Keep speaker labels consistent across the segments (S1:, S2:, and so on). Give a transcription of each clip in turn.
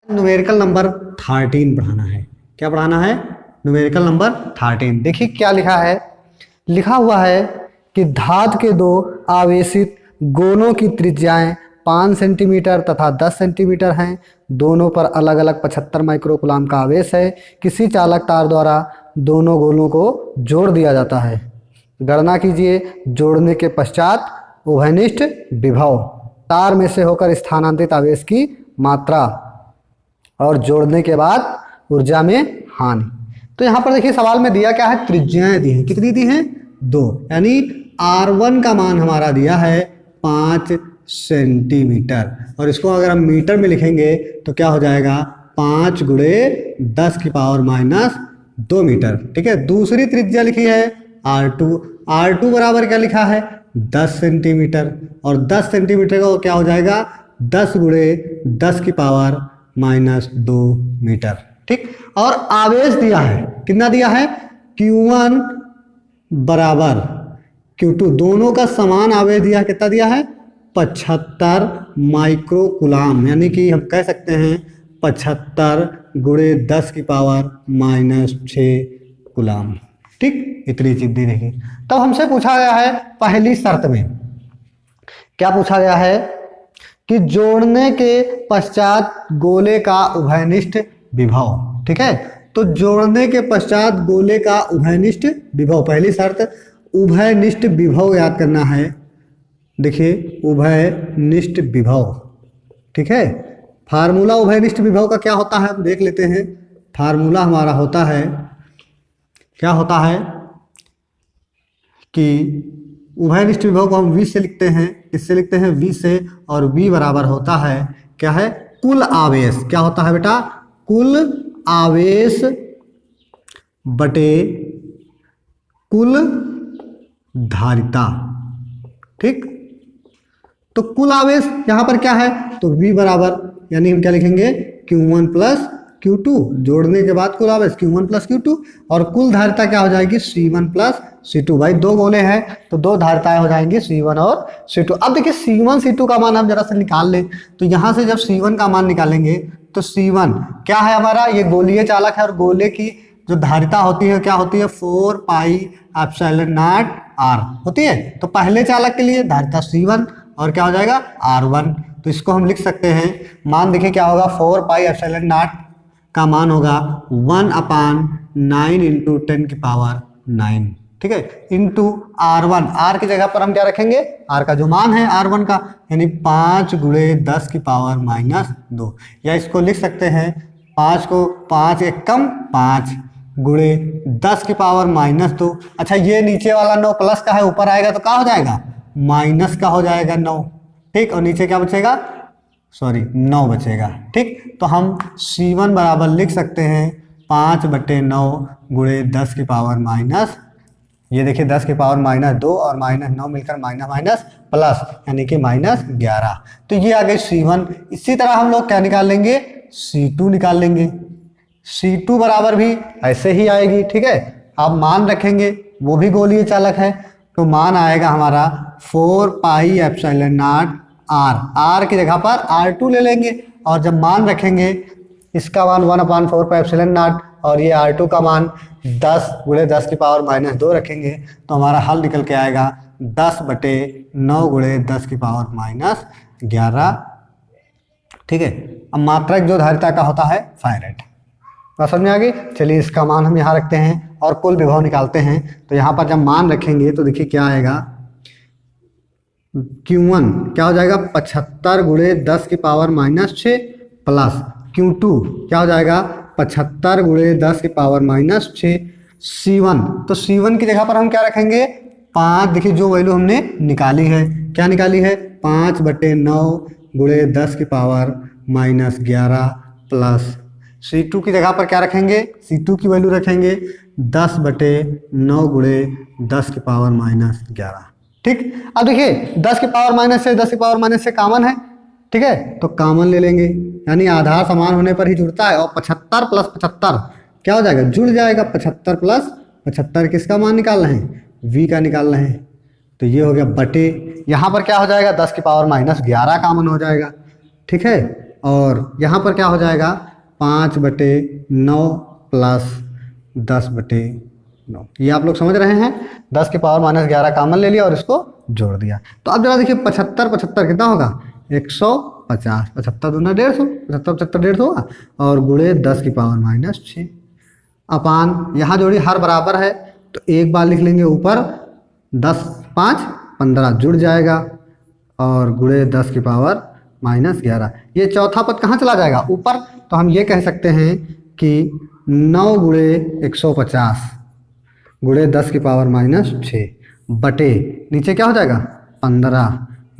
S1: Numerical number 13 पढ़ाना है। क्या पढ़ाना है? Numerical number 13। देखिए क्या लिखा है, लिखा हुआ है कि धातु के दो आवेशित गोलों की त्रिज्याएं 5 सेंटीमीटर तथा 10 सेंटीमीटर हैं। दोनों पर अलग अलग 75 माइक्रोकुलाम का आवेश है। किसी चालक तार द्वारा दोनों गोलों को जोड़ दिया जाता है। गणना कीजिए जोड़ने के पश्चात उभयनिष्ठ विभव, तार में से होकर स्थानांतरित आवेश की मात्रा और जोड़ने के बाद ऊर्जा में हानि। तो यहाँ पर देखिए सवाल में दिया क्या है, त्रिज्याएं दी हैं। कितनी दी हैं? 2, यानी R1 का मान हमारा दिया है 5 सेंटीमीटर, और इसको अगर हम मीटर में लिखेंगे तो क्या हो जाएगा, 5 × 10⁻⁻² मीटर। ठीक है। दूसरी त्रिज्या लिखी है R2, R2 बराबर क्या लिखा है, 10 सेंटीमीटर, और 10 सेंटीमीटर का क्या हो जाएगा, 10 × 10⁻² मीटर। ठीक। और आवेश दिया है, कितना दिया है, Q1 बराबर Q2, दोनों का समान आवेश दिया है। कितना दिया है, 75 माइक्रोकुलाम, यानी कि हम कह सकते हैं 75 × 10⁻⁻6 कुलाम। ठीक, इतनी चीज दी रहेगी। तब हमसे पूछा गया है पहली शर्त में, क्या पूछा गया है कि जोड़ने के पश्चात गोले का उभयनिष्ठ विभव। ठीक है। तो जोड़ने के पश्चात गोले का उभयनिष्ठ विभव, पहली शर्त उभयनिष्ठ विभव याद करना है। देखिए उभयनिष्ठ विभव, ठीक है। फार्मूला उभयनिष्ठ विभव का क्या होता है हम देख लेते हैं। फार्मूला हमारा होता है, क्या होता है कि उभयनिष्ठ विभव को हम V से लिखते हैं। किससे लिखते हैं? V से, और V बराबर होता है क्या है, कुल आवेश। क्या होता है बेटा, कुल आवेश बटे कुल धारिता। ठीक। तो कुल आवेश यहां पर क्या है, तो V बराबर, यानी हम क्या लिखेंगे, Q1 + Q2, जोड़ने के बाद कुल आवेश Q1 + Q2, और कुल धारिता क्या हो जाएगी, C1 + C2। भाई दो गोले हैं तो दो धारिताएं हो जाएंगी C1 और C2। अब देखिए C1 C2 का मान हम जरा से निकाल लें, तो यहां से जब C1 का मान निकालेंगे तो C1 क्या है हमारा, ये गोलीय चालक है, और गोले की जो धारिता होती है क्या होती है, 4πε0 R होती है। तो पहले चालक के लिए धारिता C1 और क्या हो जाएगा, R1। तो इसको हम लिख सकते हैं, मान देखिए क्या होगा, 4πε0 का मान होगा 1/9 × 10⁹। ठीक है, इंटू R1। R की जगह पर हम क्या रखेंगे, R का जो मान है R1 का, यानी 5 × 10⁻², या इसको लिख सकते हैं 5 को 5 एक कम 5 × 10⁻²। अच्छा ये नीचे वाला 9 प्लस का है, ऊपर आएगा तो क्या हो जाएगा, माइनस का हो जाएगा 9। ठीक, और नीचे क्या बचेगा, 9 बचेगा। ठीक, तो हम C1 बराबर लिख सकते हैं 5/9 × 10⁻²। ये देखिए 10⁻² और -9 मिलकर माइनस प्लस, यानी कि -11। तो ये आ गई C1। इसी तरह हम लोग क्या निकाल लेंगे, C2 निकाल लेंगे। C2 बराबर भी ऐसे ही आएगी। ठीक है, आप मान रखेंगे, वो भी गोलीय चालक है, तो मान आएगा हमारा 4πε0 R की जगह पर R2 ले लेंगे, और जब मान रखेंगे इसका मान 1/4πε0 और ये R2 का मान 10 × 10⁻² रखेंगे, तो हमारा हल निकल के आएगा 10/9 × 10⁻11। ठीक है। अब मात्रक जो धारिता का होता है फेरेड, बात समझ में आ गई। चलिए इसका मान हम यहाँ रखते हैं और कुल विभव निकालते हैं। तो यहाँ पर जब मान रखेंगे तो देखिए क्या आएगा, Q1 क्या हो जाएगा, 75 × 10⁻6 प्लस Q2 क्या हो जाएगा, 75 × 10⁻6 C1। तो C1 की जगह पर हम क्या रखेंगे, 5। देखिए जो वैल्यू हमने निकाली है, क्या निकाली है, 5/9 × 10⁻11 प्लस C2 की जगह पर क्या रखेंगे, C2 की वैल्यू रखेंगे 10/9 × 10⁻11। ठीक। अब देखिए 10⁻⁻ से कॉमन है। ठीक है, तो कॉमन ले लेंगे, यानी आधार समान होने पर ही जुड़ता है, और 75 + 75 क्या हो जाएगा, जुड़ जाएगा। 75 + 75 किसका मान निकाल रहे हैं, V का निकाल रहे हैं। तो ये हो गया बटे, यहाँ पर क्या हो जाएगा, 10⁻11 कॉमन हो जाएगा। ठीक है, और यहाँ पर क्या हो जाएगा 5/9 प्लस 10/9। ये आप लोग समझ रहे हैं। 10 की पावर -11 कॉमन ले लिया और इसको जोड़ दिया। तो अब जरा देखिए 75 75 कितना होगा 150। 75 दूना 150, 75 75 150 होगा और गुणे 10 की पावर -6 अपान यहाँ जोड़ी हर बराबर है तो एक बार लिख लेंगे ऊपर 10 5 15 जुड़ जाएगा और गुणे 10 की पावर -11। ये चौथा पद कहाँ चला जाएगा ऊपर। तो हम ये कह सकते हैं कि 9 गुणे 150 गुणे 10 की पावर -6 बटे नीचे क्या हो जाएगा 15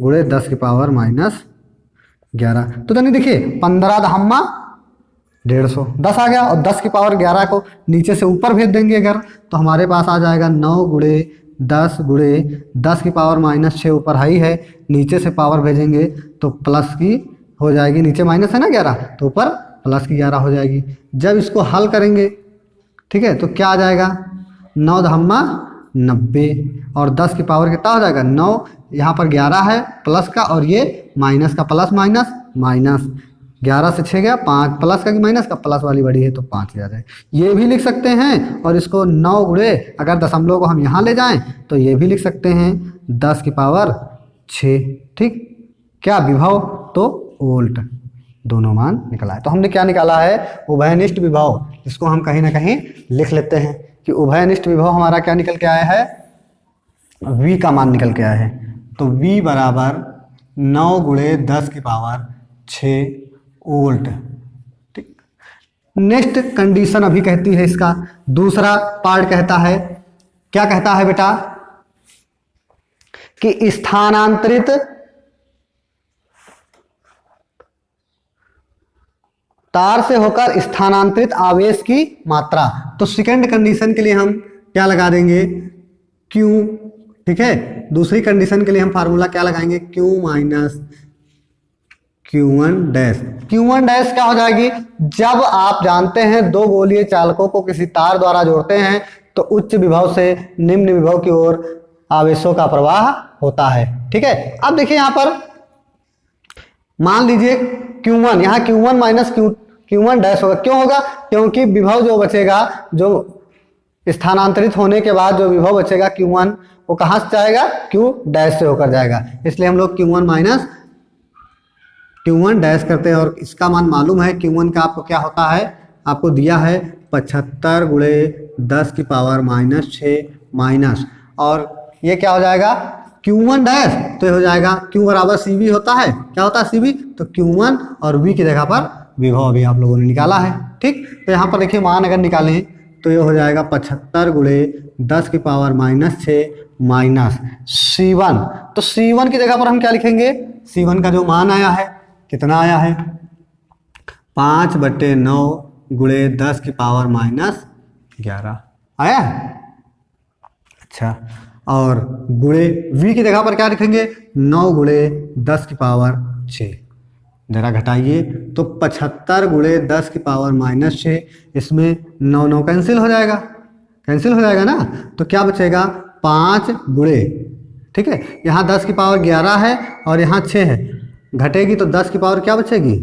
S1: गुणे 10 की पावर -11। तो यानी देखिए 15 दहम्मा 150 10 आ गया और 10 की पावर 11 को नीचे से ऊपर भेज देंगे अगर तो हमारे पास आ जाएगा 9 गुणे 10 गुणे 10 की पावर -6 ऊपर हाई है नीचे से पावर भेजेंगे तो प्लस की हो जाएगी। नीचे माइनस है ना 11 तो ऊपर प्लस की 11 हो जाएगी। जब इसको हल करेंगे ठीक है तो क्या आ जाएगा 9 दहम्मा 90 और 10 की पावर कितना हो जाएगा 9 यहाँ पर 11 है प्लस का और ये माइनस का प्लस माइनस माइनस 11 से 6 गया 5 प्लस का कि माइनस का प्लस वाली बड़ी है तो 5 आ जाए। ये भी लिख सकते हैं और इसको 9 गुणे अगर दशमलव को हम यहाँ ले जाएं तो ये भी लिख सकते हैं 10 की पावर 6। ठीक क्या विभव तो वोल्ट दोनों मान निकला है। तो हमने क्या निकाला है उभयनिष्ठ विभव। इसको हम कहीं ना कहीं लिख लेते हैं कि उभयनिष्ठ विभव हमारा क्या निकल के आया है V का मान निकल के आया है। तो V बराबर 9 गुणे 10 की पावर 6 वोल्ट। ठीक नेक्स्ट कंडीशन अभी कहती है इसका दूसरा पार्ट कहता है क्या कहता है बेटा कि स्थानांतरित तार से होकर स्थानांतरित आवेश की मात्रा। तो सेकंड कंडीशन के लिए हम क्या लगा देंगे Q। ठीक है दूसरी कंडीशन के लिए हम फार्मूला क्या लगाएंगे Q minus Q1 dash. Q1 dash क्या हो जाएगी जब आप जानते हैं दो गोलीय चालकों को किसी तार द्वारा जोड़ते हैं तो उच्च विभव से निम्न विभव की ओर आवेशों का प्रवाह होता है। ठीक है अब देखिए यहां पर मान लीजिए Q1 यहाँ Q1 माइनस Q1 डैश होगा। क्यों होगा क्योंकि विभव जो बचेगा जो स्थानांतरित होने के बाद जो विभव बचेगा Q1 वो कहां से जाएगा Q डैश से होकर जाएगा। इसलिए हम लोग Q1 माइनस Q1 डैश करते हैं और इसका मान मालूम है Q1 का आपको क्या होता है आपको दिया है 75 गुणे 10 की पावर -6 माइनस और ये क्या हो जाएगा Q1 डैश तो ये हो जाएगा Q बराबर CV होता है। क्या होता है CV तो Q1 और V की जगह पर विभव अभी आप लोगों ने निकाला है। ठीक तो यहाँ पर देखिए मान अगर निकालें तो ये हो जाएगा 75 गुणे 10 की पावर -6 माइनस C1। तो C1 की जगह पर हम क्या लिखेंगे C1 का जो मान आया है कितना आया है 5/9 गुणे 10 की पावर -11 आया है। अच्छा और गुणे V की जगह पर क्या लिखेंगे 9 गुणे 10 की पावर 6। जरा घटाइए तो 75 गुणे 10 की पावर -6 इसमें 9 9 कैंसिल हो जाएगा ना। तो क्या बचेगा 5 गुणे ठीक है यहाँ 10 की पावर 11 है और यहाँ 6 है घटेगी तो 10 की पावर क्या बचेगी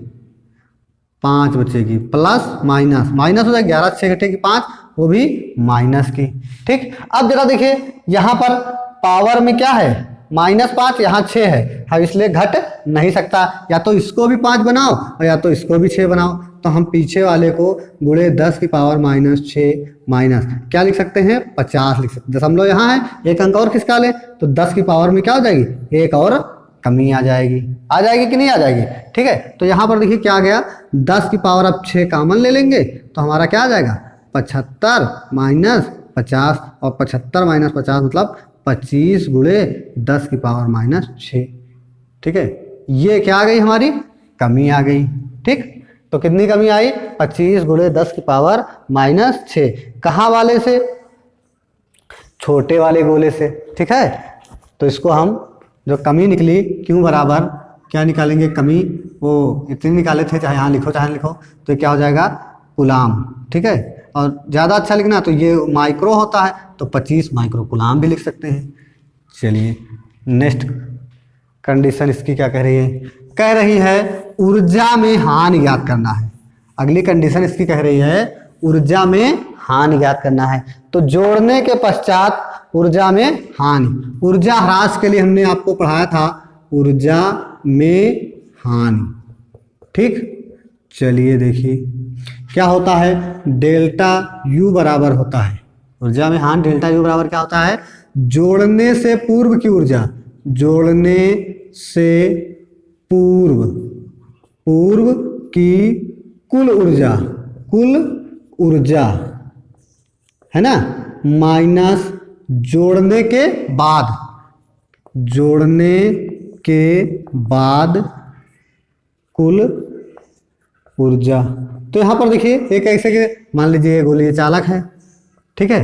S1: 5 बचेगी प्लस माइनस माइनस हो जाएगी 11 6 घटेगी 5 वो भी माइनस की। ठीक अब जरा देखिए यहाँ पर पावर में क्या है -5 यहाँ 6 है अब इसलिए घट नहीं सकता। या तो इसको भी 5 बनाओ और या तो इसको भी 6 बनाओ। तो हम पीछे वाले को गुणे 10 की पावर -6 माइनस क्या लिख सकते हैं 50 लिख सकते। दशमलव यहाँ है एक अंक और खिसका ले तो 10 की पावर में क्या हो जाएगी एक और कमी आ जाएगी कि नहीं आ जाएगी। ठीक है तो यहाँ पर देखिए क्या आ गया 10 की पावर अब 6 कॉमन ले लेंगे तो हमारा क्या आ जाएगा 75 माइनस 50 और 75 माइनस 50 मतलब 25 गुणे 10 की पावर -6। ठीक है ये क्या आ गई हमारी कमी आ गई। ठीक तो कितनी कमी आई 25 गुणे 10 की पावर -6 कहाँ वाले से छोटे वाले गोले से। ठीक है तो इसको हम जो कमी निकली Q बराबर क्या निकालेंगे कमी वो इतनी निकाले थे चाहे यहाँ लिखो चाहे लिखो तो क्या हो जाएगा कूलाम। ठीक है और ज़्यादा अच्छा लिखना तो ये माइक्रो होता है तो 25 माइक्रो कूलाम भी लिख सकते हैं। चलिए नेक्स्ट कंडीशन इसकी क्या कह रही है कह रही है ऊर्जा में हानि ज्ञात करना है। अगली कंडीशन इसकी कह रही है ऊर्जा में हानि ज्ञात करना है। तो जोड़ने के पश्चात ऊर्जा में हानि, ऊर्जा ह्रास के लिए हमने आपको पढ़ाया था ऊर्जा में हानि। ठीक, चलिए देखिए क्या होता है, डेल्टा यू बराबर होता है ऊर्जा में हानि, डेल्टा यू बराबर क्या होता है, जोड़ने से पूर्व की ऊर्जा, जोड़ने से पूर्व की कुल ऊर्जा है ना, माइनस जोड़ने के बाद कुल ऊर्जा। तो यहां पर देखिए एक ऐसे के मान लीजिए गोलीय चालक है, ठीक है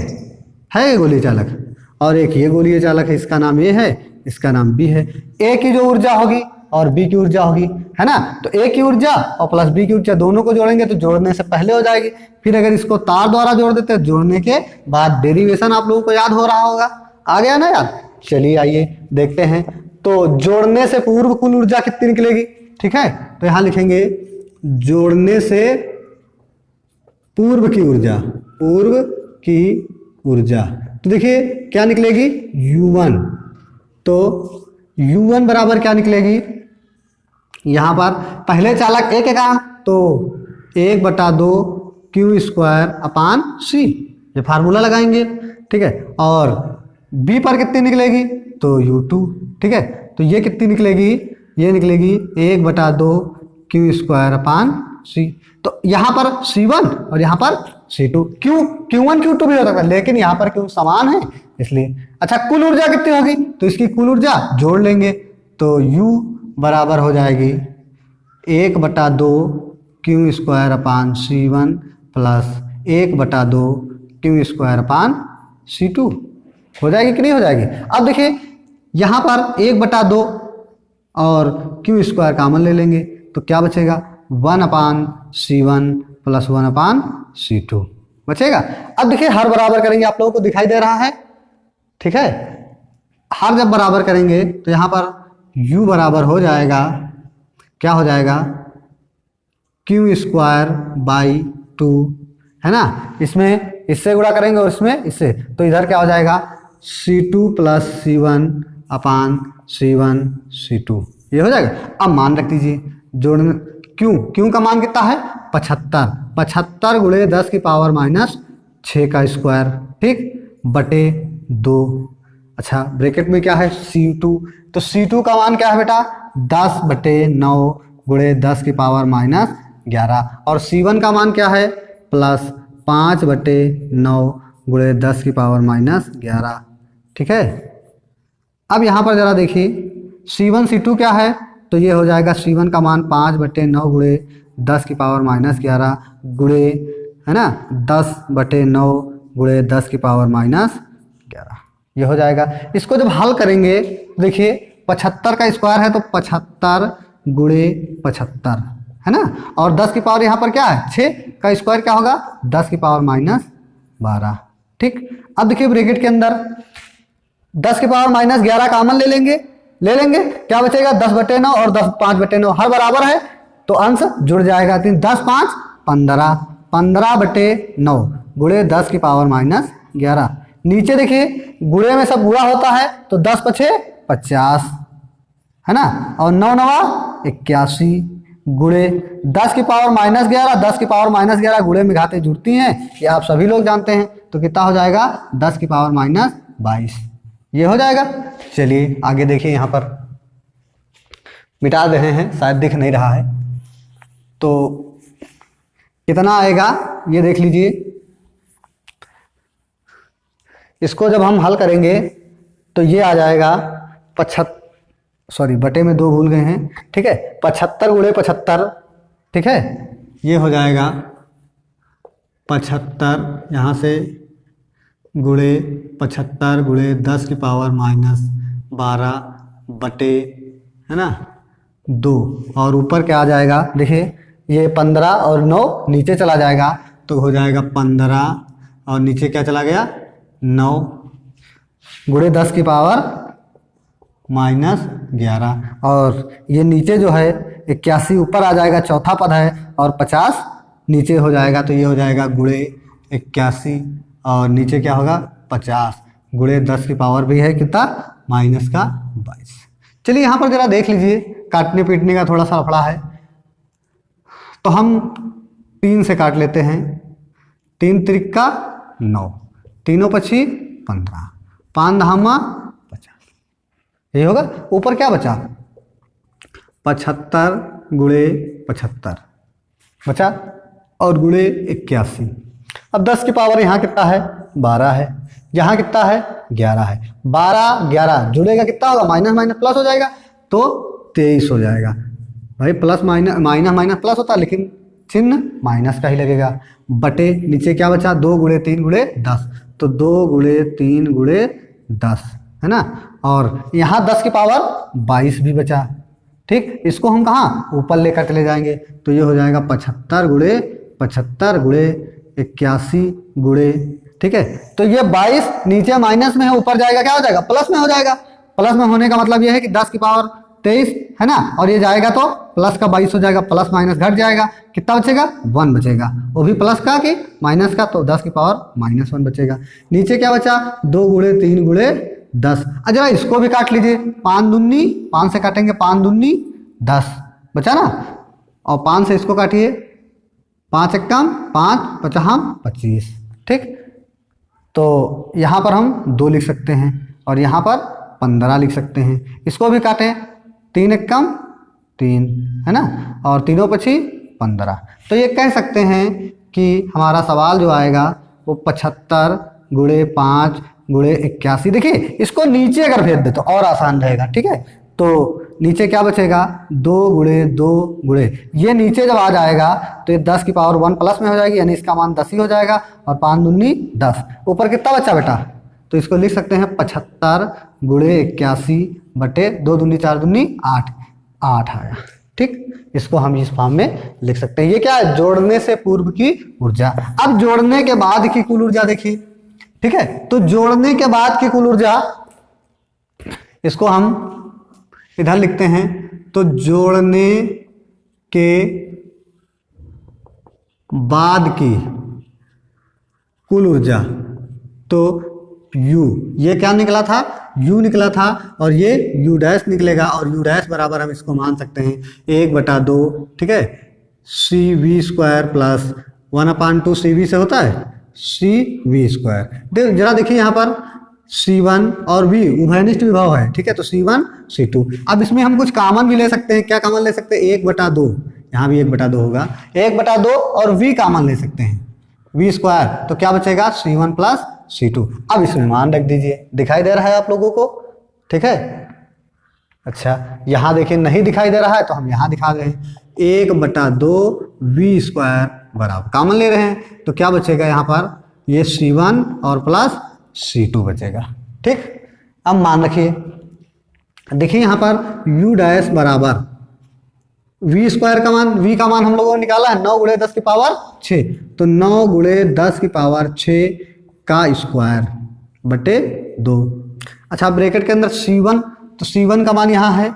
S1: ये गोलीय चालक, और एक ये गोलीय चालक है, इसका नाम ए है, इसका नाम बी है। ए की जो ऊर्जा होगी और बी की ऊर्जा होगी, है ना, तो ए की ऊर्जा और प्लस बी की ऊर्जा दोनों को जोड़ेंगे तो जोड़ने से पहले हो जाएगी। फिर अगर इसको तार द्वारा जोड़ देते हैं, जोड़ने के बाद डेरिवेशन आप लोगों को याद हो रहा होगा, आ गया ना याद। चलिए आइए देखते हैं। तो जोड़ने से पूर्व कुल ऊर्जा कितनी निकलेगी, ठीक है, तो यहां लिखेंगे जोड़ने से पूर्व की ऊर्जा, तो देखिए क्या निकलेगी U1। तो U1 बराबर क्या निकलेगी, यहां पर पहले चालक एक का तो 1/2 Q²/C, ये फार्मूला लगाएंगे, ठीक है, और B पर कितनी निकलेगी तो U2, ठीक है, तो ये कितनी निकलेगी, ये निकलेगी 1/2 Q²/C। तो यहाँ पर C1 और यहाँ पर C2, Q1 Q2 भी हो सकता है, लेकिन यहाँ पर Q समान है इसलिए। अच्छा, कुल ऊर्जा कितनी होगी, तो इसकी कुल ऊर्जा जोड़ लेंगे तो U बराबर हो जाएगी 1/2 Q²/C1 प्लस 1/2 Q²/C2 हो जाएगी कि नहीं हो जाएगी। अब देखिए यहाँ पर 1/2 और Q² कॉमन ले लेंगे तो क्या बचेगा 1/C1 प्लस 1/C2 बचेगा। अब देखिए हर बराबर करेंगे, आप लोगों को दिखाई दे रहा है, ठीक है, हर जब बराबर करेंगे तो यहाँ पर U बराबर हो जाएगा, क्या हो जाएगा Q²/2, है ना, इसमें इससे गुणा करेंगे और इसमें इससे, तो इधर क्या हो जाएगा C2 प्लस C1/C1 C2, ये हो जाएगा। अब मान रख दीजिए जोड़ने क्यों का मान कितना है 75 गुणे 10 की पावर -6 का स्क्वायर, ठीक, बटे 2। अच्छा, ब्रैकेट में क्या है C2, तो C2 का मान क्या है बेटा 10/9 गुणे 10 की पावर -11, और C1 का मान क्या है प्लस 5/9 गुणे 10 की पावर -11, ठीक है। अब यहाँ पर जरा देखिए C1 C2 क्या है, तो ये हो जाएगा C1 का मान 5/9 गुणे 10 की पावर -11 गुणे, है ना, 10/9 गुणे 10 की पावर -11, ये हो जाएगा। इसको जब हल करेंगे देखिए 75 का स्क्वायर है तो 75 गुणे 75, है ना, और 10 की पावर यहाँ पर क्या है 6 का स्क्वायर क्या होगा 10 की पावर -12, ठीक। अब देखिए ब्रैकेट के अंदर 10 की पावर -11 कॉमन ले लेंगे क्या बचेगा 10/9 और 5/9 हर बराबर है तो अंश जुड़ जाएगा, 10 5 15, 15/9 गुणे 10 की पावर -11। नीचे देखिए गुणे में सब गुणा होता है तो 10 5 50, है ना, और 9 9 81 गुणे 10 की पावर -11, 10 की पावर -11 गुणे में घातें जुड़ती हैं, ये आप सभी लोग जानते हैं, तो कितना हो जाएगा 10 की पावर -22, ये हो जाएगा। चलिए आगे देखिए, यहाँ पर मिटा रहे हैं, शायद दिख नहीं रहा है, तो कितना आएगा ये देख लीजिए। इसको जब हम हल करेंगे तो ये आ जाएगा 75, बटे में 2 भूल गए हैं, ठीक है, 75 गुणे 75, ठीक है, ये हो जाएगा 75 यहाँ से गुणे 75 गुणे 10 की पावर -12 बटे, है ना, 2, और ऊपर क्या आ जाएगा देखिए ये 15 और 9 नीचे चला जाएगा तो हो जाएगा 15 और नीचे क्या चला गया 9 गुणे 10 की पावर -11 और ये नीचे जो है 81 ऊपर आ जाएगा, चौथा पद है, और 50 नीचे हो जाएगा, तो ये हो जाएगा गुणे 81 और नीचे क्या होगा 50 गुणे 10 की पावर भी है कितना -22। चलिए यहाँ पर जरा देख लीजिए, काटने पीटने का थोड़ा सा लफड़ा है, तो हम 3 से काट लेते हैं। 3 त्रिका 9, तीनों पछी 15, 5 धामा 50, यही होगा। ऊपर क्या बचा 75 गुणे 75 बचा और गुणे 81। अब 10 की पावर यहाँ कितना है 12 है, यहाँ कितना है 11 है। 12 11 जुड़ेगा कितना होगा माइनस माइनस प्लस हो जाएगा, तो 23 हो जाएगा। भाई प्लस माइनस माइनस प्लस होता है, लेकिन चिन्ह माइनस का ही लगेगा। बटे नीचे क्या बचा 2 गुणे 3 गुणे 10, तो 2 गुणे 3 गुणे 10 है ना। और यहाँ 10 की पावर 22 भी बचा। ठीक, इसको हम कहाँ ऊपर लेकर चले जाएंगे, तो ये हो जाएगा 75 गुणे 81 गुणे, ठीक है। तो ये 22 नीचे माइनस में है, ऊपर जाएगा क्या हो जाएगा प्लस में हो जाएगा। प्लस में होने का मतलब ये है कि 10 की पावर 23 है ना, और ये जाएगा तो प्लस का 22 हो जाएगा, प्लस माइनस घट जाएगा, कितना बचेगा 1 बचेगा, वो भी प्लस का कि माइनस का, तो 10 की पावर -1 बचेगा। नीचे क्या बचा 2 गुणे 3 गुणे 10। जरा इसको भी काट लीजिए, 5 दूनी 5 से काटेंगे, 5 दूनी 10 बचा ना, और 5 से इसको काटिए, 5 एकम 5 पचहम 25। ठीक, तो यहाँ पर हम 2 लिख सकते हैं और यहाँ पर 15 लिख सकते हैं। इसको भी काटें, 3 एकम 3 है ना, और तीनों पछी 15। तो ये कह सकते हैं कि हमारा सवाल जो आएगा वो 75 गुणे 5 गुणे 81। देखिए इसको नीचे अगर भेज दे तो और आसान रहेगा। ठीक है, तो नीचे क्या बचेगा 2 गुणे 2 गुणे, ये नीचे जब आ जाएगा तो ये 10 की पावर 1 प्लस में हो जाएगी, यानी इसका मान 10 ही हो जाएगा, और 5 दूनी 10। ऊपर कितना बचा बेटा, तो इसको लिख सकते हैं 75 गुणे 81 बटे 2 दूनी 4 दूनी 8 आया। ठीक, इसको हम इस फॉर्म में लिख सकते हैं। ये क्या है जोड़ने से पूर्व की ऊर्जा। अब जोड़ने के बाद की कुल ऊर्जा देखिए। ठीक है, तो जोड़ने के बाद की कुल ऊर्जा, इसको हम इधर लिखते हैं, तो जोड़ने के बाद की कुल ऊर्जा, तो U, ये क्या निकला था U निकला था, और ये U डैश निकलेगा, और U डैश बराबर हम इसको मान सकते हैं 1/2, ठीक है, CV² प्लस 1/2 CV से होता है CV²। जरा देखिए यहाँ पर C1 और V उभयनिष्ठ विभव है। ठीक है, तो C1 C2। अब इसमें हम कुछ कॉमन भी ले सकते हैं। क्या कॉमन ले सकते हैं 1/2, यहाँ भी 1/2 होगा, 1/2 और V कॉमन ले सकते हैं V², तो क्या बचेगा C1 प्लस C2। अब इसमें मान रख दीजिए, दिखाई दे रहा है आप लोगों को। ठीक है, अच्छा यहाँ देखिए नहीं दिखाई दे रहा है, तो हम यहाँ दिखा रहे हैं 1/2 V² बराबर कॉमन ले रहे हैं, तो क्या बचेगा यहाँ पर ये C1 और प्लस C2 बचेगा। ठीक, अब मान रखिए, देखिए यहाँ पर U डैश बराबर V² का मान, V का मान हम लोगों ने निकाला है 9 गुणे 10 की पावर 6, तो 9 गुणे 10 की पावर 6 का स्क्वायर बटे 2। अच्छा ब्रैकेट के अंदर C1, तो C1 का मान यहाँ है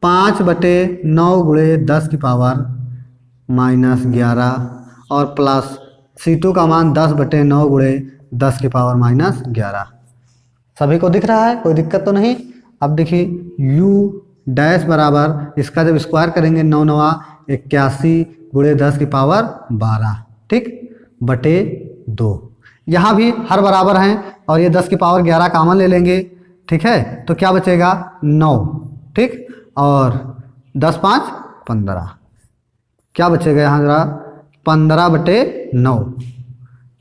S1: 5/9 गुणे 10 की पावर -11, और प्लस C2 का मान 10/9 गुणे 10 की पावर -11। सभी को दिख रहा है, कोई दिक्कत तो नहीं। अब देखिए U डैश बराबर, इसका जब स्क्वायर करेंगे 9 9 81 गुणे 10 की पावर 12, ठीक, बटे 2। यहाँ भी हर बराबर हैं, और ये 10 की पावर 11 कॉमन ले लेंगे। ठीक है, तो क्या बचेगा 9, ठीक, और 10 5 15, क्या बचेगा यहाँ जरा 15/9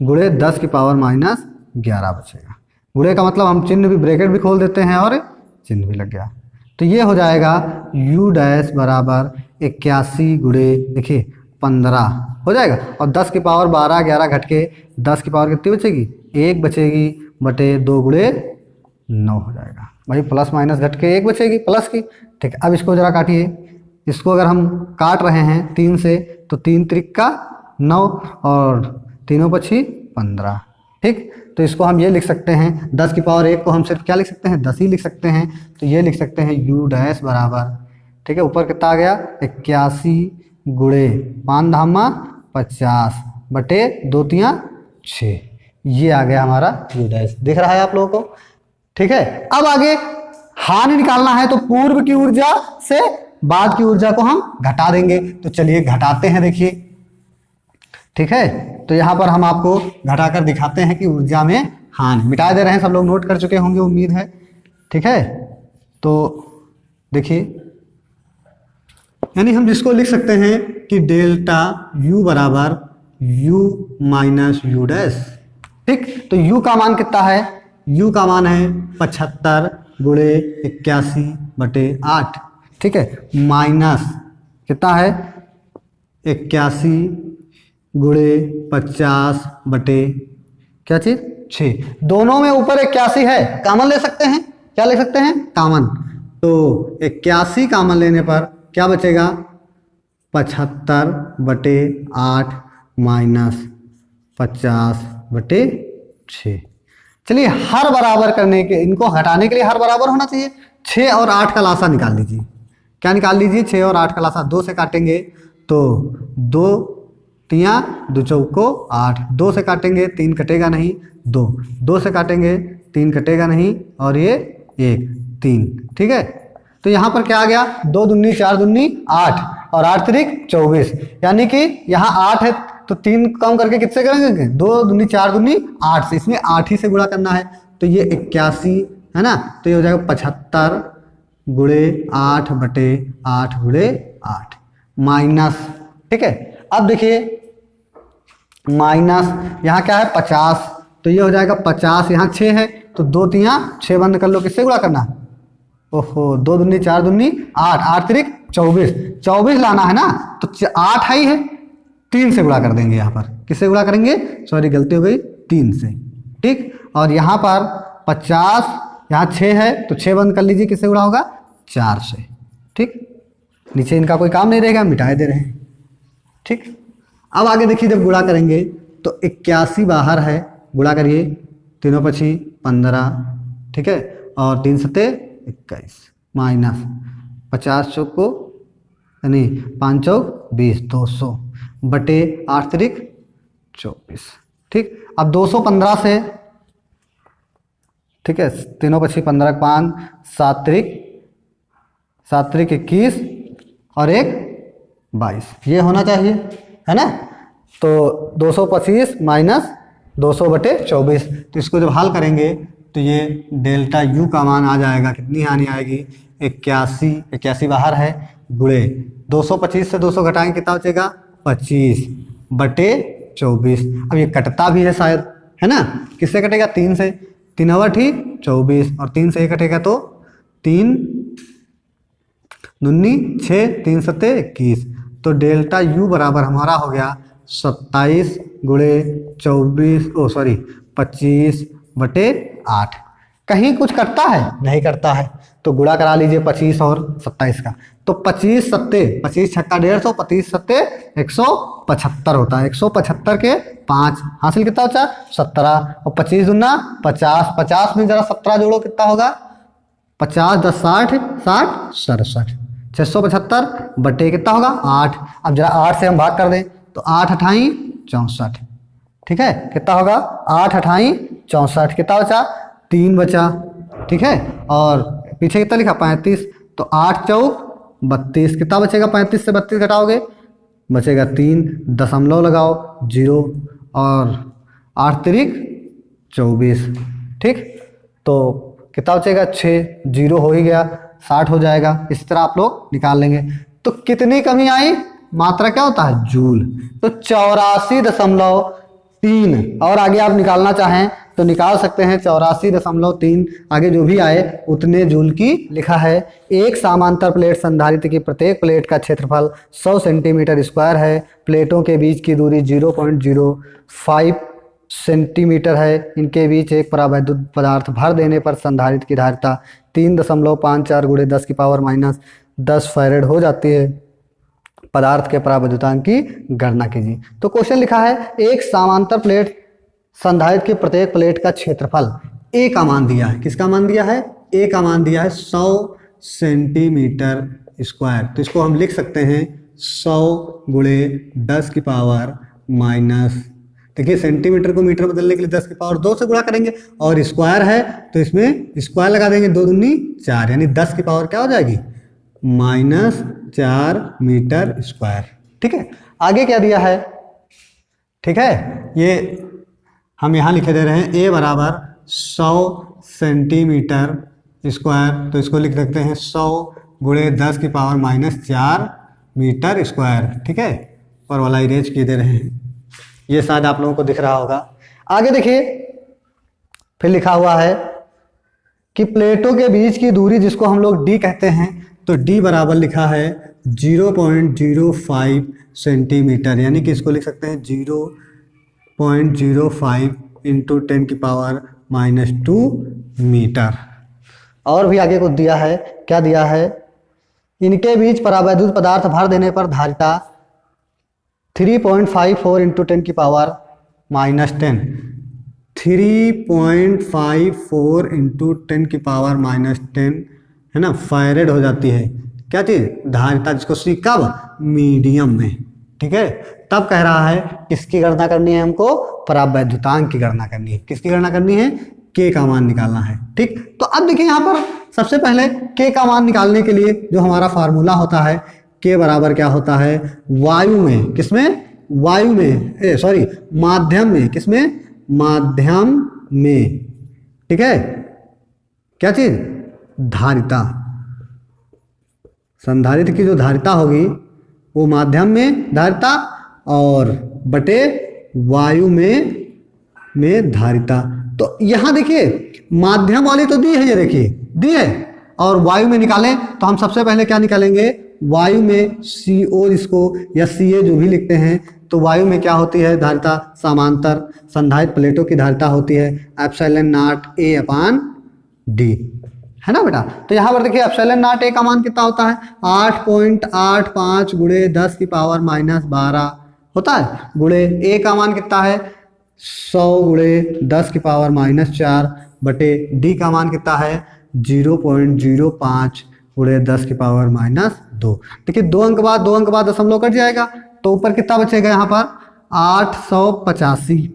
S1: गुणे 10 की पावर -11 बचेगा। गुणे का मतलब हम चिन्ह भी, ब्रैकेट भी खोल देते हैं और चिन्ह भी लग गया, तो ये हो जाएगा U डैश बराबर 81 गुणे देखिए 15 हो जाएगा, और 10 की पावर 12 11 घट के 10 की पावर कितनी बचेगी 1 बचेगी, बटे 2 गुणे 9 हो जाएगा। भाई प्लस माइनस घट के 1 बचेगी प्लस की। ठीक, अब इसको जरा काटिए, इसको अगर हम काट रहे हैं 3 से, तो 3 त्रिका 9 और तीनों पछी 15, ठीक, तो इसको हम ये लिख सकते हैं 10 की पावर 1 को हम सिर्फ क्या लिख सकते हैं 10 ही लिख सकते हैं, तो ये 10 की पावर 1 को हम सिर्फ क्या लिख सकते हैं 10 ही लिख सकते हैं, तो ये लिख सकते हैं u डैश बराबर, ठीक है, ऊपर कितना आ गया 81 गुणे 5 धामा 50 बटे 2 तियाँ 6, ये आ गया हमारा u डैश, दिख रहा है आप लोगों को। ठीक है, अब आगे हानि निकालना है तो पूर्व की ऊर्जा से बाद की ऊर्जा को हम घटा देंगे, तो चलिए घटाते हैं, देखिए। ठीक है, तो यहां पर हम आपको घटाकर दिखाते हैं कि ऊर्जा में हानि, मिटा दे रहे हैं, सब लोग नोट कर चुके होंगे उम्मीद है। ठीक है, तो देखिए, यानी हम जिसको लिख सकते हैं कि डेल्टा U बराबर U माइनस यू डैश। ठीक, तो U का मान कितना है, U का मान है 75 गुणे 81 बटे 8। ठीक है, माइनस कितना है 81 गुणे 50 बटे क्या चीज 6, दोनों में ऊपर 81 है, कॉमन ले सकते हैं, क्या ले सकते हैं कॉमन, तो 81 कॉमन लेने पर क्या बचेगा 75 बटे 8 माइनस 50 बटे 6। चलिए, हर बराबर करने के, इनको हटाने के लिए हर बराबर होना चाहिए। 6 और 8 का लासा निकाल लीजिए, क्या निकाल लीजिए 6 और 8 का लासा, 2 से काटेंगे तो 2 तियाँ 2 चौको 8, 2 से काटेंगे 3 कटेगा नहीं, 2 से काटेंगे 3 कटेगा नहीं, और ये 1 3। ठीक है, तो यहाँ पर क्या आ गया 2 दूनी 4 दूनी 8 और 8 तिरिक 24, यानी कि यहाँ 8 है तो 3 कम करके किससे करेंगे 2 दूनी 4 दूनी 8 से, इसमें 8 ही से गुणा करना है, तो ये 81 है ना, तो ये हो जाएगा 75 गुणे 8 बटे 8 गुणे 8 माइनस। ठीक है, अब देखिए माइनस यहाँ क्या है 50, तो ये हो जाएगा 50, यहाँ 6 है तो 2 तियाँ 6 बंद कर लो, किससे गुणा करना, ओहो 2 दूनी 4 दूनी 8, 8 तिरिक 24, 24 लाना है ना, तो 8 ही है 3 से गुणा कर देंगे, यहाँ पर किससे गुणा करेंगे, सॉरी गलती हो गई 3 से। ठीक, और यहाँ पर 50, यहाँ 6 है तो 6 बंद कर लीजिए, किससे गुणा होगा 4 से। ठीक, नीचे इनका कोई काम नहीं रहेगा, मिटाए दे रहे हैं। ठीक, अब आगे देखिए, जब गुणा करेंगे तो 81 बाहर है, गुणा करिए, तीनों पची 15, ठीक है, और 3 सत्ते 21 माइनस 50 चौको यानी 5 चौक 20, 200 बटे 8 तिरिक 24। ठीक, अब 215 से, ठीक है, तीनों पची 15 5 7 तिरिक 21 और 1 22, ये होना चाहिए, है ना, तो 225 माइनस 200 बटे 24, तो इसको जब हल करेंगे तो ये डेल्टा U का मान आ जाएगा, कितनी हानि आएगी 81 बाहर है, गुणे 225 से 200 घटाएंगे कितना बचेगा 25 बटे 24। अब ये कटता भी है शायद, है ना, किससे कटेगा 3 से, 3 अवट ही 24 और 3 से ही कटेगा तो 3 दूनी 6, 3 सत्ते 21, तो डेल्टा U बराबर हमारा हो गया 27 गुणे 25 बटे 8। कहीं कुछ करता है नहीं करता है, तो गुणा करा लीजिए 25 और 27 का, तो 25 सत्ते 25 छक्का 150, 25 सत्ते 175 होता है, 175 के 5 हासिल कितना बचा 17, और 25 दूना 50, 50 में जरा 17 जोड़ो कितना होगा 50 10 60 60 67, 675 बटे कितना होगा 8। अब जरा 8 से हम भाग कर दें तो 8 अठाई 64, ठीक है, कितना होगा 8 अठाई 64, कितना बचा 3 बचा, ठीक है, और पीछे कितना लिखा 35, तो 8 चौक 32, कितना बचेगा 35 से 32 घटाओगे बचेगा 3, दशमलव लगाओ 0 और 8 तिरिक 24, ठीक, तो कितना बचेगा 6, 0 हो ही गया 60 हो जाएगा। इसी तरह आप लोग निकाल लेंगे। तो कितनी कमी आई, मात्रा क्या होता है जूल, तो 84.3, और आगे आप निकालना चाहें तो निकाल सकते हैं 84.3, आगे जो भी आए उतने जूल की लिखा है। एक समांतर प्लेट संधारित्र की प्रत्येक प्लेट का क्षेत्रफल 100 सेंटीमीटर स्क्वायर है, प्लेटों के बीच की दूरी 0.05 सेंटीमीटर है, इनके बीच एक परावैद्युत पदार्थ भर देने पर संधारित्र की धारिता 3.54 गुणे 10 की पावर माइनस 10 फैरेड हो जाती है। पदार्थ के परावैद्युतांक की गणना कीजिए। तो क्वेश्चन लिखा है एक समांतर प्लेट संधारित्र की प्रत्येक प्लेट का क्षेत्रफल ए का मान दिया है। किसका मान दिया है? ए का मान दिया है 100 सेंटीमीटर स्क्वायर। तो इसको हम लिख सकते हैं 100 गुणे 10 की पावर माइनस, देखिए सेंटीमीटर को मीटर बदलने के लिए 10 की पावर 2 से गुणा करेंगे, और स्क्वायर है तो इसमें स्क्वायर लगा देंगे, 2 दूनी 4, यानी 10 की पावर क्या हो जाएगी? -4 मीटर स्क्वायर। ठीक है, आगे क्या दिया है? ठीक है, ये हम यहाँ लिखे दे रहे हैं ए बराबर 100 सेंटीमीटर स्क्वायर, तो इसको लिख सकते हैं 100 गुणे 10 की पावर -4 मीटर स्क्वायर। ठीक है, पर वाला इरेज किए दे रहे हैं, ये शायद आप लोगों को दिख रहा होगा। आगे देखिए, फिर लिखा हुआ है कि प्लेटों के बीच की दूरी जिसको हम लोग डी कहते हैं, तो डी बराबर लिखा है 0.05 सेंटीमीटर, यानी कि इसको लिख सकते हैं 0.05 इंटू 10 की पावर -2 मीटर। और भी आगे कुछ दिया है, क्या दिया है? इनके बीच परावैद्युत पदार्थ भर देने पर धारिता 3.54 इंटू 10 की पावर -10, 3.54 इंटू 10 की पावर -10 है ना, फैरेड हो जाती है। क्या चीज़? धारिता, जिसको सी कब? मीडियम में। ठीक है, तब कह रहा है किसकी गणना करनी है हमको? परावैद्युतांक की गणना करनी है। किसकी गणना करनी है? के का मान निकालना है। ठीक, तो अब देखिए यहाँ पर सबसे पहले के का मान निकालने के लिए जो हमारा फार्मूला होता है, के बराबर क्या होता है? वायु में, किसमें? वायु में, सॉरी माध्यम में, किसमें? माध्यम में। ठीक है, क्या चीज? धारिता, संधारित्र की जो धारिता होगी वो माध्यम में धारिता, और बटे वायु में धारिता। तो यहां देखिए माध्यम वाली तो दी है, ये देखिए दी है, और वायु में निकालें तो हम सबसे पहले क्या निकालेंगे? वायु में CO जिसको या CA जो भी लिखते हैं, तो वायु में क्या होती है? धारिता समांतर संधारित्र प्लेटों की धारिता होती है ε0A/d, है ना बेटा। तो यहाँ पर देखिए ε0A का मान कितना होता है? 8.85 गुणे 10 की पावर -12 होता है, गुणे ए का मान कितना है? 100 गुणे 10 की पावर -4 बटे डी का मान कितना है? 0.05 गुणे 10 की पावर -2। देखिए 2 अंक बाद दशमलव कट जाएगा, तो ऊपर कितना बचेगा? यहाँ पर 885,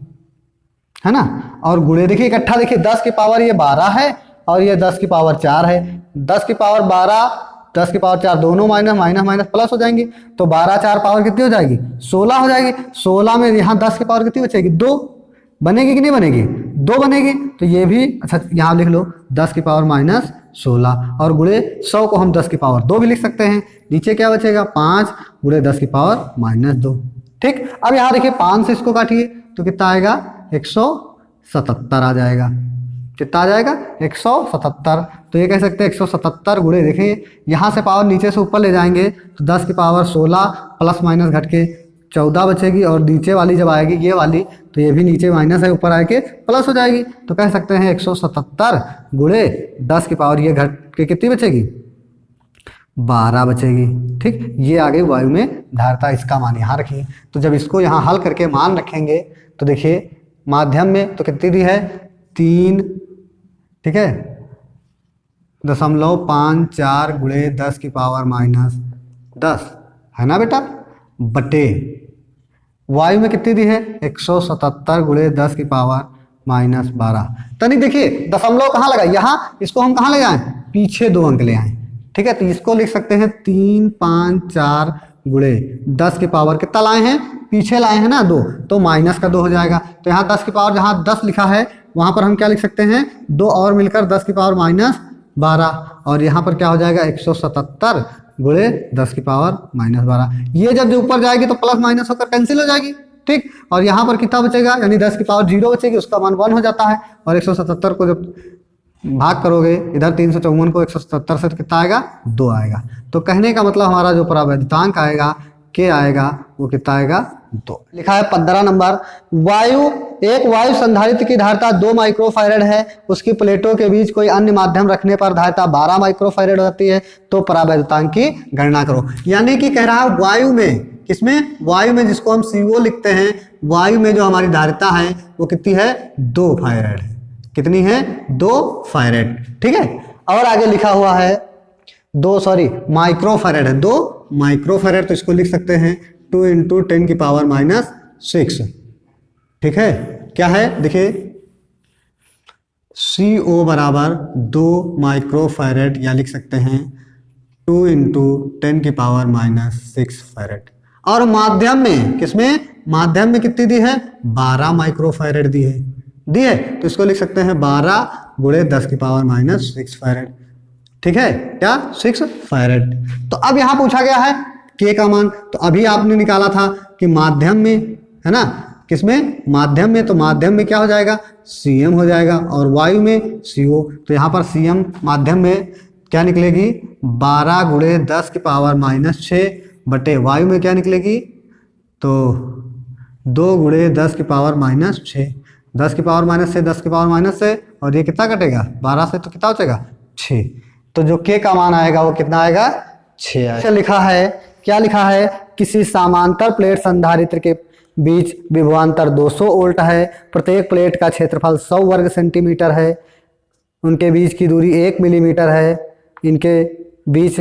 S1: है ना। और गुणे देखिए इकट्ठा, देखिए 10 की पावर ये 12 है और ये 10 की पावर 4 है। 10 की पावर 12, 10 की पावर 4 दोनों माइनस प्लस हो जाएंगे, तो 12 4 पावर कितनी हो जाएगी? 16 हो जाएगी। 16 में यहाँ 10 की पावर कितनी बचेगी? 2 बनेगी कि नहीं बनेगी? 2 बनेगी। तो ये भी अच्छा यहाँ लिख लो 10 की पावर -16, और गुणे 100 को हम 10 की पावर 2 भी लिख सकते हैं। नीचे क्या बचेगा? 5 गुणे 10 की पावर -2। ठीक, अब यहाँ देखिए 5 से इसको काटिए तो कितना आएगा? 177 आ जाएगा। कितना आ जाएगा? 177। तो ये कह सकते हैं 177 गुणे, देखिए यहाँ से पावर नीचे से ऊपर ले जाएंगे तो 10 की पावर 16 प्लस माइनस घट के 14 बचेगी, और नीचे वाली जब आएगी ये वाली, तो ये भी नीचे माइनस है, ऊपर आके प्लस हो जाएगी। तो कह सकते हैं 177 गुणे 10 की पावर ये घट के कितनी बचेगी? 12 बचेगी। ठीक, ये आ गई वायु में धारिता, इसका मान यहाँ रखिए। तो जब इसको यहाँ हल करके मान रखेंगे तो देखिए माध्यम में तो कितनी दी है? 3, ठीक है, 0.54 गुणे 10 की पावर -10, है ना बेटा, बटे वायु में कितनी दी है? 177 गुणे 10 की पावर -12। तनी देखिए दशमलव कहाँ लगा? यहाँ, इसको हम कहाँ ले जाएं? पीछे 2 अंक ले आए। ठीक है, तो इसको लिख सकते हैं 354 गुणे 10 की पावर कितना लाए हैं? पीछे लाए हैं ना 2, तो माइनस का 2 हो जाएगा। तो यहाँ 10 की पावर, जहाँ 10 लिखा है वहाँ पर हम क्या लिख सकते हैं? 2 और मिलकर 10 की पावर -12, और यहाँ पर क्या हो जाएगा? 177 गुणे 10 की पावर -12। ये जब जो ऊपर जाएगी तो प्लस माइनस होकर कैंसिल हो जाएगी। ठीक, और यहाँ पर कितना बचेगा? यानी 10 की पावर 0 बचेगी, उसका मान 1 हो जाता है, और 177 को जब भाग करोगे इधर 354 को 177 से, तो कितना आएगा? 2 आएगा। तो कहने का मतलब हमारा जो परावैद्युतांक आएगा, के आएगा, वो कितना आएगा? 2। लिखा है 15 नंबर, एक वायु संधारित्र की धारिता 2 माइक्रोफैरड है, उसकी प्लेटों के बीच कोई अन्य माध्यम रखने पर धारिता 12 माइक्रोफैरड होती है, तो परावैद्युतांक की गणना करो। यानी कि कह रहा है वायु में किसमें? वायु में, जिसको हम CO लिखते हैं। वायु में जो हमारी धारिता है वो कितनी है? 2 फारेड है। कितनी है? 2 फारेड। ठीक है। और आगे लिखा हुआ है माइक्रोफैरेड है, 2 माइक्रोफैरेड। तो इसको लिख सकते हैं 2 × 10⁻⁶। ठीक है। क्या है? देखिए CO बराबर 2 माइक्रोफैरेड, या लिख सकते हैं 2 × 10⁻⁶ फैरेड। और माध्यम में, किसमें? माध्यम में कितनी दी है? 12 माइक्रोफैरेड दी है। तो इसको लिख सकते हैं 12 × 10⁻⁶ फैरेड। ठीक है। क्या? 6 फैरेड। तो अब यहां पूछा गया है K का मान। तो अभी आपने निकाला था कि माध्यम में, है ना, किसमें? माध्यम में। तो माध्यम में क्या हो जाएगा? Cm हो जाएगा, और वायु में CO। तो यहाँ पर Cm माध्यम में क्या निकलेगी? 12 × 10⁻⁶, बटे वायु में क्या निकलेगी? तो 2 × 10⁻⁶। 10⁻⁶, और ये कितना कटेगा? 12 से तो कितना बचेगा? 6। तो जो K का मान आएगा वो कितना आएगा? 6 आएगा। लिखा है, क्या लिखा है? किसी समांतर प्लेट संधारित्र के बीच विभवांतर 200 वोल्ट है। प्रत्येक प्लेट का क्षेत्रफल 100 वर्ग सेंटीमीटर है। उनके बीच की दूरी 1 मिलीमीटर है। इनके बीच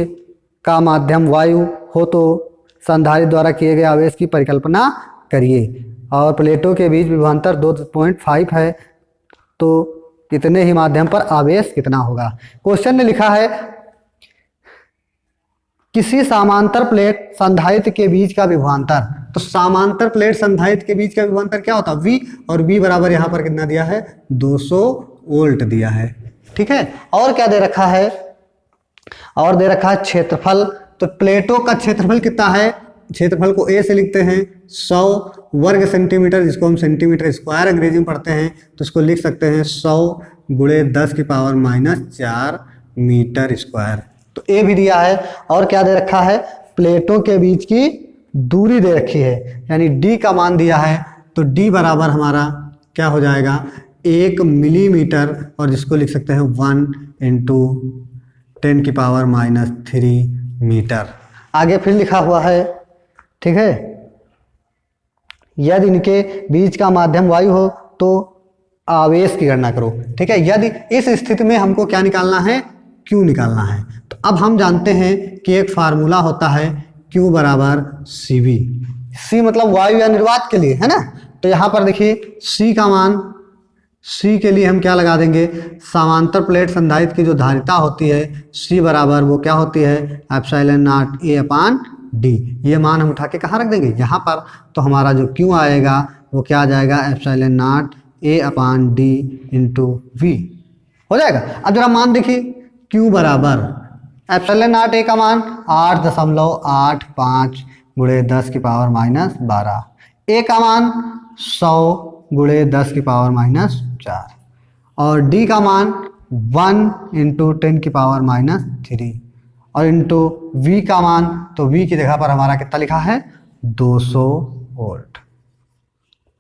S1: का माध्यम वायु हो तो संधारित्र द्वारा किए गए आवेश की परिकल्पना करिए। और प्लेटों के बीच विभवांतर 2.5 है, तो इतने ही माध्यम पर आवेश कितना होगा? क्वेश्चन ने लिखा है किसी समांतर प्लेट संधारित्र के बीच का विभवांतर। तो समांतर प्लेट संधारित्र के बीच का विभवांतर क्या होता है? V, और V बराबर यहाँ पर कितना दिया है? 200 वोल्ट दिया है। ठीक है। और क्या दे रखा है? और दे रखा है क्षेत्रफल। तो प्लेटों का क्षेत्रफल कितना है? क्षेत्रफल को A से लिखते हैं 100 वर्ग सेंटीमीटर, जिसको हम सेंटीमीटर स्क्वायर अंग्रेजी में पढ़ते हैं। तो इसको लिख सकते हैं 100 × 10⁻⁴ मीटर स्क्वायर। तो A भी दिया है। और क्या दे रखा है? प्लेटों के बीच की दूरी दे रखी है, यानी D का मान दिया है। तो D बराबर हमारा क्या हो जाएगा? 1 मिलीमीटर, और जिसको लिख सकते हैं 1 × 10⁻³ मीटर। आगे फिर लिखा हुआ है, ठीक है, यदि इनके बीच का माध्यम वायु हो तो आवेश की गणना करो। ठीक है। यदि इस स्थिति में हमको क्या निकालना है? Q निकालना है। तो अब हम जानते हैं कि एक फार्मूला होता है Q बराबर CV। C मतलब वायु या निर्वात के लिए, है ना। तो यहाँ पर देखिए C का मान, C के लिए हम क्या लगा देंगे? समांतर प्लेट संधारित्र की जो धारिता होती है C बराबर वो क्या होती है? ε0 A/d। ये मान हम उठा के कहाँ रख देंगे? यहाँ पर। तो हमारा जो Q आएगा वो क्या आ जाएगा? ε0 A/d × V हो जाएगा। अब जरा मान देखिए, Q बराबर ε0 A का मान 8.85 × 10⁻⁻12, A का मान 100 × 10⁻⁴, और D का मान 1 × 10⁻³ और इंटू V का मान, तो V की जगह पर हमारा कितना लिखा है? 200 वोल्ट।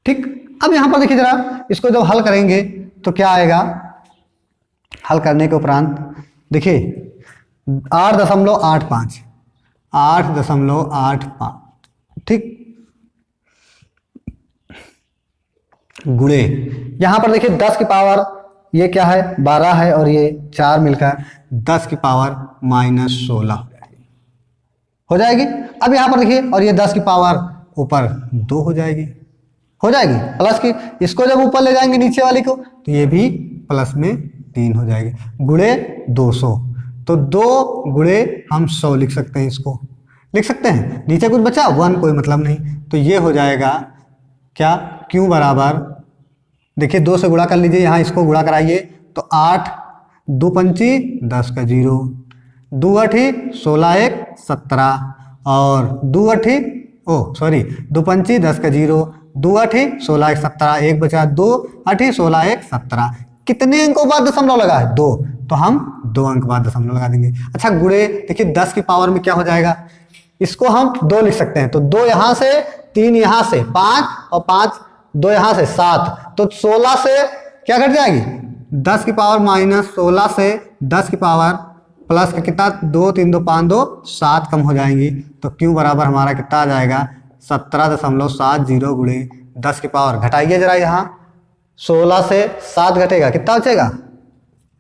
S1: ठीक। अब यहां पर देखिए जरा, इसको जब हल करेंगे तो क्या आएगा? हल करने के उपरांत देखिए 8.85 ठीक, गुणे यहां पर देखिए 10 की पावर, ये क्या है? 12 है, और ये 4 मिलकर 10 की पावर -16 हो जाएगी। अब यहां पर देखिए, और ये 10 की पावर ऊपर 2 हो जाएगी प्लस की। इसको जब ऊपर ले जाएंगे नीचे वाली को, तो ये भी प्लस में 3 हो जाएगी, गुणे 200। तो 2 गुणे हम 100 लिख सकते हैं, इसको लिख सकते हैं। नीचे कुछ बचा 1, कोई मतलब नहीं। तो ये हो जाएगा क्या? Q बराबर, देखिए 2 से गुणा कर लीजिए, यहाँ इसको गुणा कराइए तो 8 2 पंची 10 का 0, 2 8 16 1 17, और 2 पंची 10 का 0, 2 8 16 1 17, एक बचा 2 8 16 1 17। कितने अंकों बाद दशमलव लगा है? 2, तो हम 2 अंक बाद दशमलव लगा देंगे। अच्छा, गुणे देखिए 10 की पावर में क्या हो जाएगा? इसको हम 2 लिख सकते हैं, तो 2 यहाँ से, 3 यहाँ से, 5 और 5 2 यहाँ से 7, तो 16 से क्या घट जाएगी? 10 की पावर -16 से 10 की पावर प्लस का कितना 2 3 2 5 2 7 कम हो जाएंगी, तो क्यू बराबर हमारा कितना आ जाएगा 17.70 गुणे 10 की पावर, घटाइए जरा यहाँ 16 से 7 घटेगा, कितना बचेगा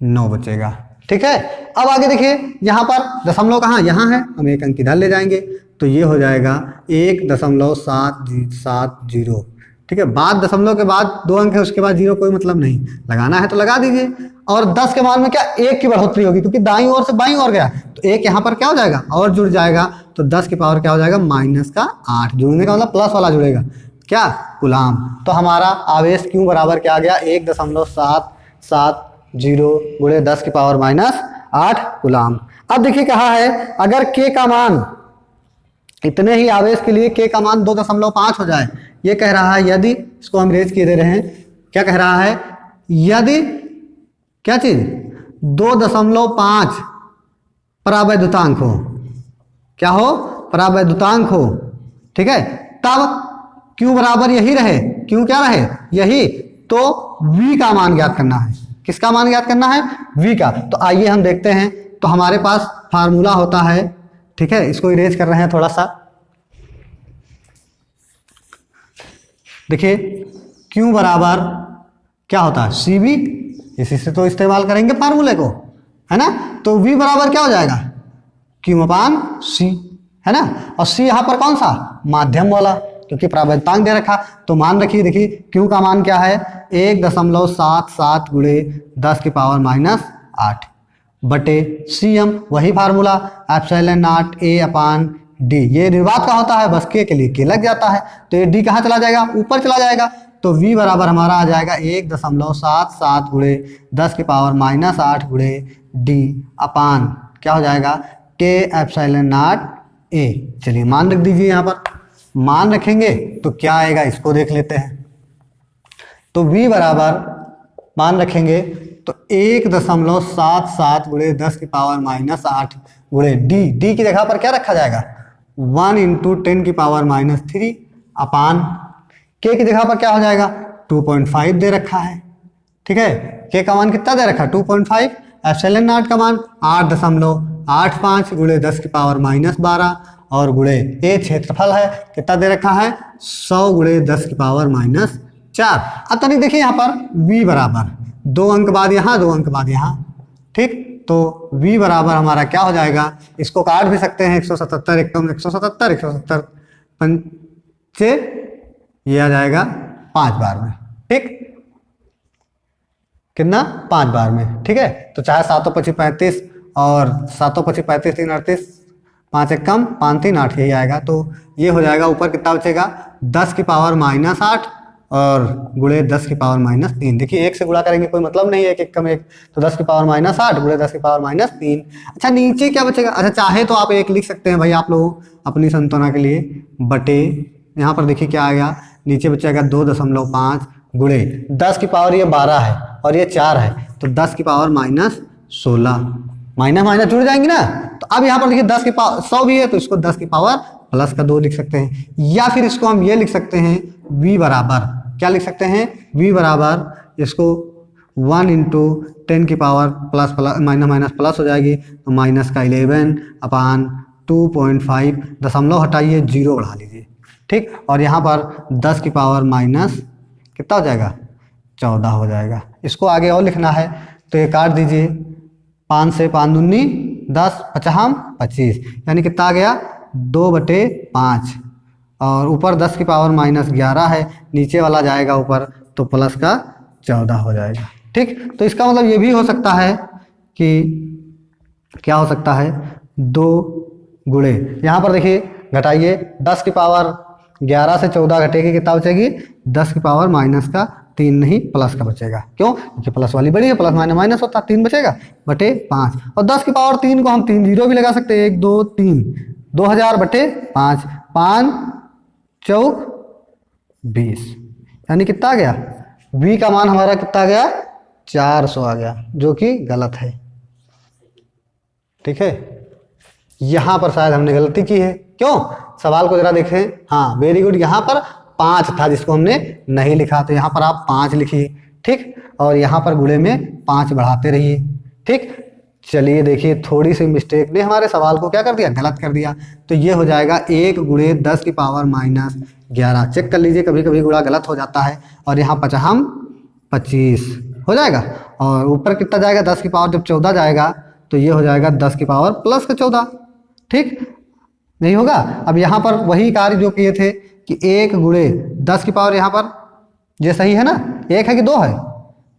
S1: 9 बचेगा। ठीक है, अब आगे देखिए यहाँ पर दशमलव कहाँ, यहाँ है, हम एक अंक इधर ले जाएंगे तो ये हो जाएगा 1.770। ठीक है, बाद दशमलव के बाद 2 अंक है, उसके बाद 0, कोई मतलब नहीं, लगाना है तो लगा दीजिए। और 10 के मान में क्या 1 की बढ़ोतरी होगी, क्योंकि दाईं ओर से बाईं ओर गया तो 1 यहाँ पर क्या हो जाएगा और जुड़ जाएगा, तो 10 की पावर क्या हो जाएगा -8, जुड़ने का मतलब प्लस वाला जुड़ेगा क्या, कूलाम। तो हमारा आवेश क्यों बराबर क्या आ गया 1.770 गुणे 10 की पावर -8 कूलाम। अब देखिए कहा है अगर के का मान, इतने ही आवेश के लिए के का मान 2.5 हो जाए, ये कह रहा है यदि, इसको हम रेज किए दे रहे हैं, क्या कह रहा है, यदि क्या चीज 2.5 परावैद्युतांक हो, क्या हो परावैद्युतांक हो। ठीक है, तब क्यू बराबर यही रहे, क्यू क्या रहे यही, तो v का मान ज्ञात करना है। किसका मान ज्ञात करना है, v का। तो आइए हम देखते हैं, तो हमारे पास फार्मूला होता है, ठीक है, इसको इरेज कर रहे हैं थोड़ा सा। देखिए Q बराबर क्या होता है CV, इसी से तो इस्तेमाल करेंगे फार्मूले को, है ना। तो V बराबर क्या हो जाएगा Q/C, है ना। और C यहाँ पर कौन सा, माध्यम वाला, क्योंकि परावैद्युतांक दे रखा। तो मान रखिए, देखिए Q का मान क्या है 1.77 गुणे 10 की पावर -8 बटे CM, वही फार्मूला ε0 A/D, ये निर्वात का होता है, बस के लिए के लग जाता है, तो ये D कहाँ चला जाएगा, ऊपर चला जाएगा। तो V बराबर हमारा आ जाएगा 1.77 गुणे 10 की पावर -8 गुणे D अपान क्या हो जाएगा के ε0 A। चलिए मान रख दीजिए, यहाँ पर मान रखेंगे तो क्या आएगा इसको देख लेते हैं। तो V बराबर मान रखेंगे तो 1.77 गुणे 10 की पावर -8 गुणे D की जगह पर क्या रखा जाएगा 1 × 10 की पावर -3 अपान K की जगह पर क्या हो जाएगा 2.5 दे रखा है। ठीक है, K का मान कितना दे रखा 2.5, ε0 का मान 8.85 गुणे 10 की पावर -12 और गुणे A क्षेत्रफल है, कितना दे रखा है 100 गुणे 10 की पावर -4। अब तनिक देखिए यहाँ पर V बराबर 2 अंक बाद यहाँ 2 अंक बाद यहाँ, ठीक, तो V बराबर हमारा क्या हो जाएगा, इसको काट भी सकते हैं 177 177 पंचे, ये आ जाएगा 5 बार में, ठीक, कितना 5 बार में। ठीक है, तो चाहे 7 × 5 = 35 और 7 × 5 = 35 3 × 38 5 × 1 = 5 3 8 यही आएगा। तो ये हो जाएगा ऊपर कितना बचेगा 10 की पावर -8 और गुणे 10 की पावर -3। देखिए 1 से गुणा करेंगे कोई मतलब नहीं है, 1 1 कम 1, तो 10 की पावर -8 गुणे 10 की पावर -3। अच्छा नीचे क्या बचेगा, अच्छा चाहे तो आप 1 लिख सकते हैं भाई आप लोग अपनी संतुलना के लिए, बटे यहाँ पर देखिए क्या आ गया, नीचे बचेगा 2.5 गुणे 10 की पावर ये 12 है और ये 4 है, तो 10 की पावर -16, माइनस जुड़ जाएंगे ना। तो अब यहाँ पर देखिए 10 की पावर 100 भी है, तो इसको 10 की पावर +2 लिख सकते हैं, या फिर इसको हम ये लिख सकते हैं V बराबर क्या लिख सकते हैं, V बराबर इसको 1 × 10 की पावर प्लस हो जाएगी, तो -11 अपान 2.5, दशमलव हटाइए 0 बढ़ा लीजिए, ठीक, और यहाँ पर 10 की पावर माइनस कितना हो जाएगा 14 हो जाएगा। इसको आगे और लिखना है तो ये काट दीजिए, 5 से 5 दूनी 10 5 25, यानी कितना आ गया 2/5 और ऊपर 10 की पावर -11 है, नीचे वाला जाएगा ऊपर तो प्लस का 14 हो जाएगा। ठीक, तो इसका मतलब ये भी हो सकता है कि क्या हो सकता है 2 गुणे, यहाँ पर देखिए घटाइए 10 की पावर 11 से 14 घटेगी, कितना बचेगी 10 की पावर -3 नहीं प्लस का बचेगा, क्यों, क्योंकि प्लस वाली बड़ी है, प्लस माइनस होता, 3 बचेगा बटे 5, और 10 की पावर 3 को हम 3 0 भी लगा सकते हैं, 1 2 3, 2000 बटे 5, 5 चौक 20, यानी कितना आ गया V का मान हमारा कितना आ गया 400 आ गया, जो कि गलत है। ठीक है, यहाँ पर शायद हमने गलती की है, क्यों, सवाल को जरा देखें, हाँ वेरी गुड, यहाँ पर 5 था जिसको हमने नहीं लिखा, तो यहाँ पर आप 5 लिखिए, ठीक, और यहाँ पर गुणे में 5 बढ़ाते रहिए, ठीक, चलिए देखिए, थोड़ी सी मिस्टेक ने हमारे सवाल को क्या कर दिया, गलत कर दिया। तो ये हो जाएगा 1 गुणे 10 की पावर माइनस 11। चेक कर लीजिए, कभी कभी गुणा गलत हो जाता है। और यहाँ पचहम 25 हो जाएगा, और ऊपर कितना जाएगा, 10 की पावर जब 14 जाएगा तो ये हो जाएगा 10 की पावर प्लस का 14। ठीक नहीं होगा। अब यहाँ पर वही कार्य जो किए थे कि 1 गुणे 10 की पावर, यहाँ पर ये सही है ना, 1 है कि 2 है,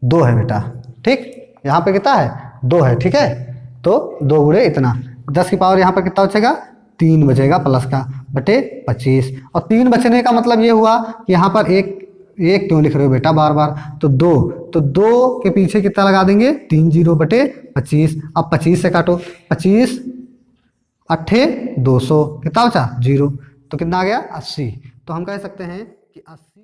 S1: 2 है बेटा। ठीक, यहाँ पे कितना है, 2 है। ठीक है, तो 2 गुणे इतना, 10 की पावर यहाँ पर कितना बचेगा, 3 बचेगा प्लस का बटे 25। और 3 बचने का मतलब ये हुआ कि यहाँ पर एक क्यों लिख रहे हो बेटा बार बार, तो 2 के पीछे कितना लगा देंगे, 3 0 बटे 25। अब 25 से काटो, 25 अट्ठे 200, कितना बचा 0, तो कितना आ गया 80। तो हम कह सकते हैं कि 80